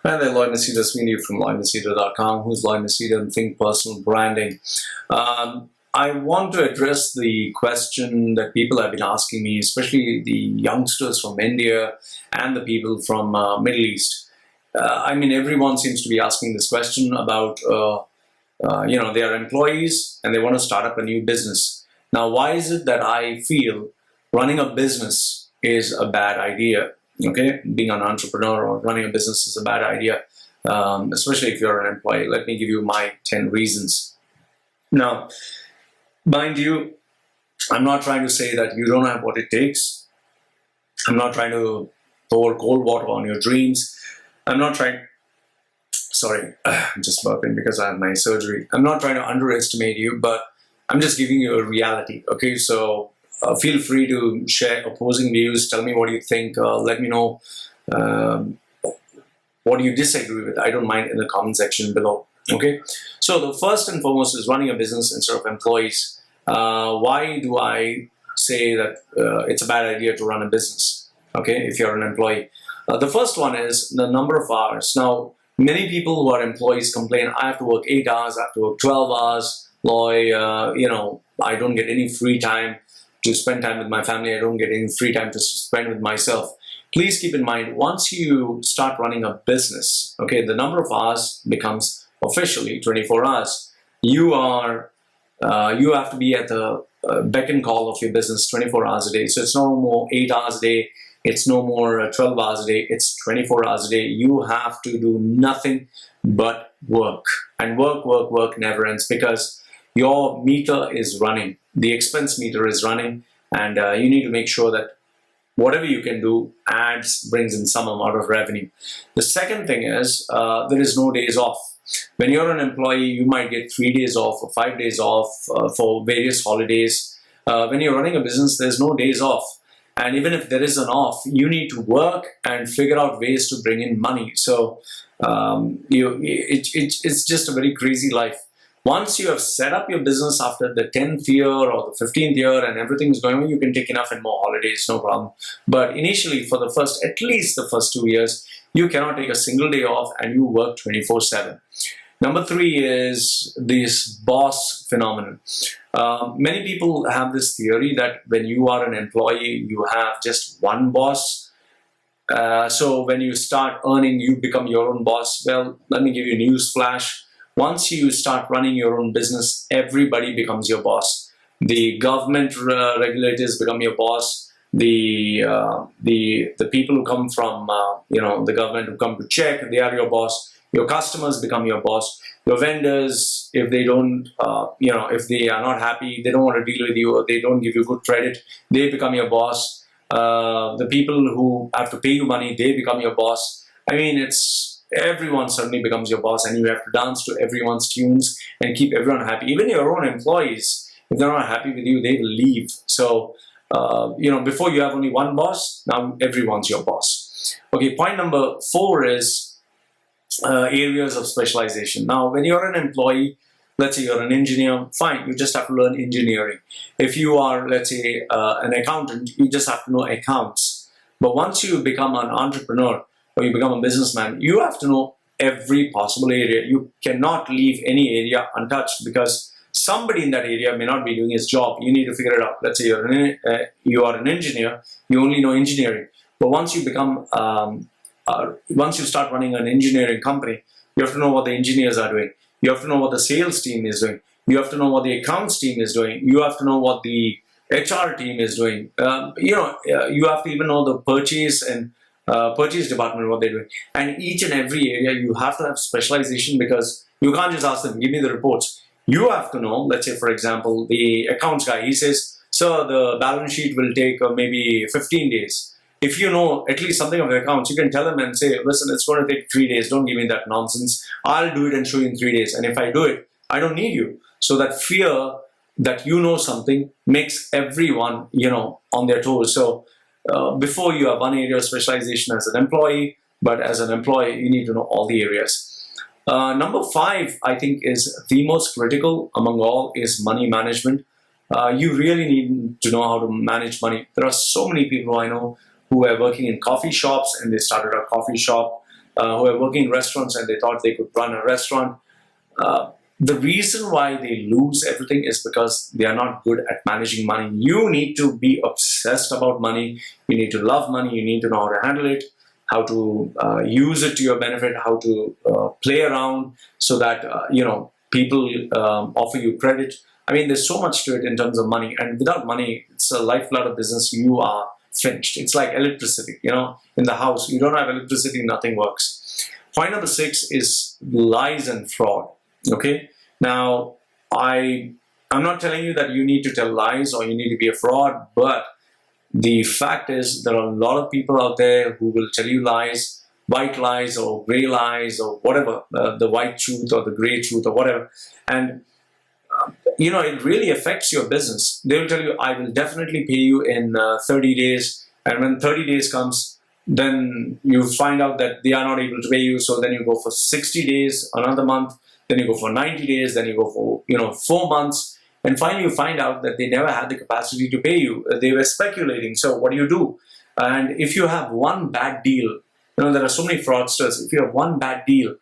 Hi there, Lloyd Machedo speaking from LloydMachedo.com. Who's Lloyd Machedo and Think Personal Branding. I want to address the question that people have been asking me, especially the youngsters from India and the people from Middle East. Everyone seems to be asking this question about, they are employees and they want to start up a new business. Now, why is it that I feel running a business is a bad idea? Okay, being an entrepreneur or running a business is a bad idea, especially if you're an employee. Let me give you my 10 reasons. Now, mind you, I'm not trying to say that you don't have what it takes. I'm not trying to pour cold water on your dreams. I'm not trying, I'm just burping because I had my surgery. I'm not trying to underestimate you, but I'm just giving you a reality. Okay, so feel free to share opposing views. Tell me what you think. Let me know what you disagree with. I don't mind in the comment section below. Okay. So the first and foremost is running a business instead of employees. Why do I say that it's a bad idea to run a business? Okay, if you're an employee. The first one is the number of hours. Now, many people who are employees complain, I have to work 8 hours, I have to work 12 hours. Lloyd, I don't get any free time to spend time with my family. I don't get any free time to spend with myself. Please keep in mind, once you start running a business, okay, the number of hours becomes officially 24 hours. You have to be at the beck and call of your business 24 hours a day. So it's no more 8 hours a day. It's no more 12 hours a day. It's 24 hours a day. You have to do nothing but work. And work never ends, because your meter is running. The expense meter is running, and you need to make sure that whatever you can do brings in some amount of revenue. The second thing is there is no days off. When you're an employee, you might get 3 days off or 5 days off for various holidays. When you're running a business, there's no days off. And even if there is an off, you need to work and figure out ways to bring in money. So it's just a very crazy life. Once you have set up your business after the 10th year or the 15th year and everything is going on, you can take enough and more holidays, no problem. But initially, for at least the first 2 years, you cannot take a single day off and you work 24/7. Number 3 is this boss phenomenon. Many people have this theory that when you are an employee, you have just one boss. So when you start earning, you become your own boss. Well, let me give you a news flash. Once you start running your own business, everybody becomes your boss. The government regulators become your boss. The people who come from the government who come to check, they are your boss. Your customers become your boss. Your vendors, if they don't, if they are not happy, they don't want to deal with you, or they don't give you good credit, they become your boss. The people who have to pay you money, they become your boss. Everyone suddenly becomes your boss, and you have to dance to everyone's tunes and keep everyone happy. Even your own employees, if they're not happy with you, they will leave. So, before you have only one boss, now everyone's your boss. Okay, point number 4 is areas of specialization. Now, when you're an employee, let's say you're an engineer, fine, you just have to learn engineering. If you are, let's say, an accountant, you just have to know accounts. But once you become an entrepreneur, or you become a businessman, you have to know every possible area. You cannot leave any area untouched, because somebody in that area may not be doing his job. You need to figure it out. Let's say you are an engineer, you only know engineering. But once you start running an engineering company, you have to know what the engineers are doing. You have to know what the sales team is doing. You have to know what the accounts team is doing. You have to know what the HR team is doing. You have to even know the purchase department, what they're doing. And each and every area, you have to have specialization, because you can't just ask them, give me the reports. You have to know, let's say, for example, the accounts guy, he says, sir, the balance sheet will take maybe 15 days. If you know at least something of the accounts, you can tell them and say, listen, it's going to take 3 days. Don't give me that nonsense. I'll do it and show you in 3 days. And if I do it, I don't need you. So that fear that you know something makes everyone, on their toes. So before, you have one area of specialization as an employee, but as an employee, you need to know all the areas. Number 5, I think, is the most critical among all, is money management. You really need to know how to manage money. There are so many people I know who are working in coffee shops, and they started a coffee shop. who are working in restaurants and they thought they could run a restaurant. The reason why they lose everything is because they are not good at managing money. You need to be obsessed about money. You need to love money. You need to know how to handle it, how to use it to your benefit, how to play around so that people offer you credit. I mean, there's so much to it in terms of money, and without money, it's a lifeblood of business. You are finished. It's like electricity. In the house, you don't have electricity, nothing works. Point number 6 is lies and fraud. Okay. Now, I'm not telling you that you need to tell lies or you need to be a fraud, but the fact is there are a lot of people out there who will tell you lies, white lies or gray lies or whatever, the white truth or the gray truth or whatever. And, it really affects your business. They will tell you, I will definitely pay you in 30 days. And when 30 days comes, then you find out that they are not able to pay you. So then you go for 60 days, another month. Then you go for 90 days, then you go for 4 months, and finally you find out that they never had the capacity to pay you. They were speculating. So what do you do? And if you have one bad deal, there are so many fraudsters. If you have one bad deal,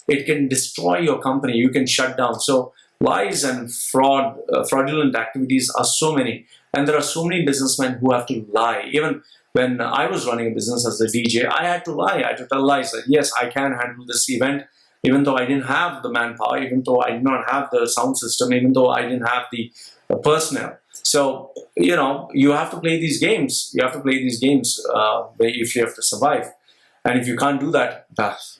it can destroy your company. You can shut down. So lies and fraudulent activities are so many, and there are so many businessmen who have to lie. Even when I was running a business as a DJ, I had to lie. I had to tell lies that yes, I can handle this event. Even though I didn't have the manpower, even though I did not have the sound system, even though I didn't have the personnel. So, you have to play these games. You have to play these games if you have to survive. And if you can't do that,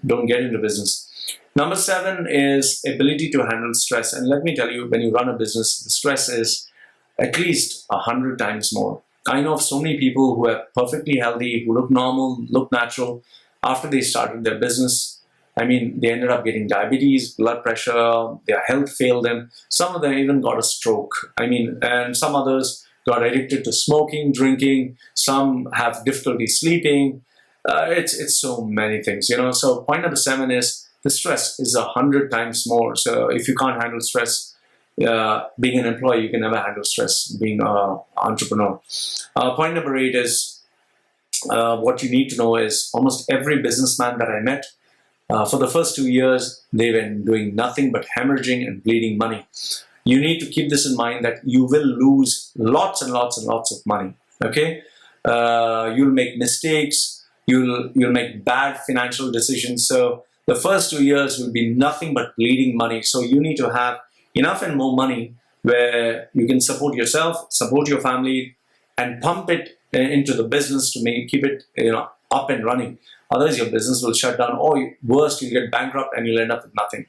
don't get into business. Number 7 is ability to handle stress. And let me tell you, when you run a business, the stress is at least 100 times more. I know of so many people who are perfectly healthy, who look normal, look natural, after they started their business. I mean, they ended up getting diabetes, blood pressure, their health failed them. Some of them even got a stroke. And some others got addicted to smoking, drinking. Some have difficulty sleeping. It's so many things, So point number 7 is the stress is 100 times more. So if you can't handle stress, being an employee, you can never handle stress being an entrepreneur. Point number 8 is what you need to know is almost every businessman that I met, for the first 2 years, they were doing nothing but hemorrhaging and bleeding money. You need to keep this in mind that you will lose lots and lots and lots of money. Okay, you'll make mistakes. You'll make bad financial decisions. So the first 2 years will be nothing but bleeding money. So you need to have enough and more money where you can support yourself, support your family, and pump it into the business to keep it up and running. Otherwise, your business will shut down, or worst, you'll get bankrupt and you'll end up with nothing.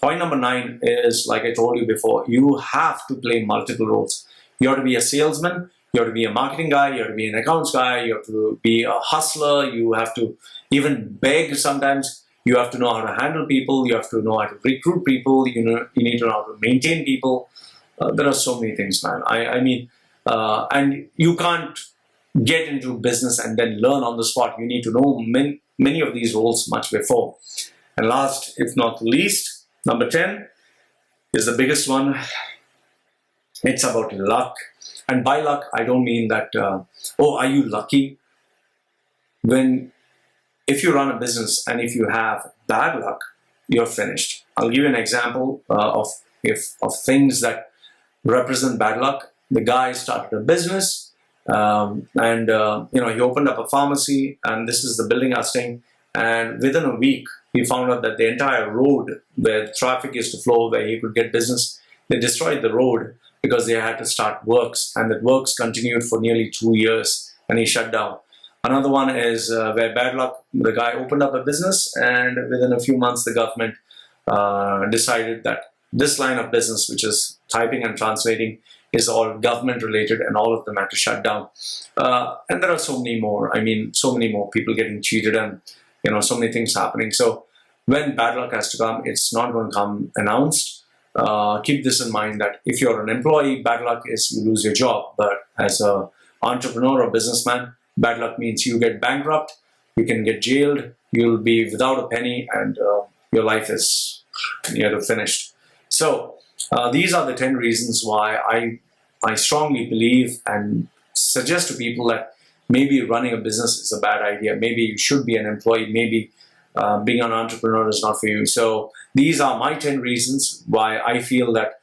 Point number 9 is, like I told you before, you have to play multiple roles. You have to be a salesman, you have to be a marketing guy, you have to be an accounts guy, you have to be a hustler, you have to even beg sometimes, you have to know how to handle people, you have to know how to recruit people, you need to know how to maintain people. There are so many things, man. And you can't get into business and then learn on the spot. You need to know many of these roles much before. And last, if not least, number 10 is the biggest one. It's about luck. And by luck, I don't mean that, are you lucky? If you run a business and if you have bad luck, you're finished. I'll give you an example of things that represent bad luck. The guy started a business, he opened up a pharmacy, and this is the building I was staying. And within a week, he found out that the entire road where traffic used to flow, where he could get business, they destroyed the road because they had to start works, and the works continued for nearly 2 years, and he shut down. Another one is where bad luck, the guy opened up a business, and within a few months, the government decided that this line of business, which is typing and translating, is all government related, and all of them had to shut down. And there are so many more. So many more people getting cheated, and so many things happening. So when bad luck has to come, it's not going to come announced. Keep this in mind that if you're an employee, bad luck is you lose your job. But as an entrepreneur or businessman, bad luck means you get bankrupt, you can get jailed, you'll be without a penny, and your life is near finished. So these are the 10 reasons why I strongly believe and suggest to people that maybe running a business is a bad idea. Maybe you should be an employee. Maybe being an entrepreneur is not for you. So these are my 10 reasons why I feel that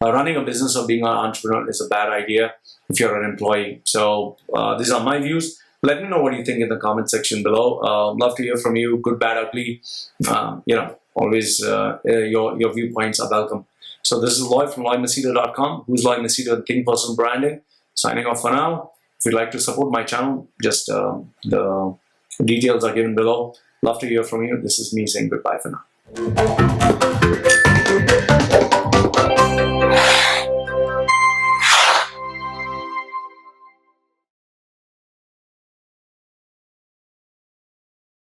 running a business or being an entrepreneur is a bad idea if you're an employee. So these are my views. Let me know what you think in the comment section below. Love to hear from you, good, bad, ugly. Always your viewpoints are welcome. So this is Lloyd from LloydMachedo.com. Who's Lloyd Machedo and Think Personal Branding. Signing off for now. If you'd like to support my channel, just the details are given below. Love to hear from you. This is me saying goodbye for now.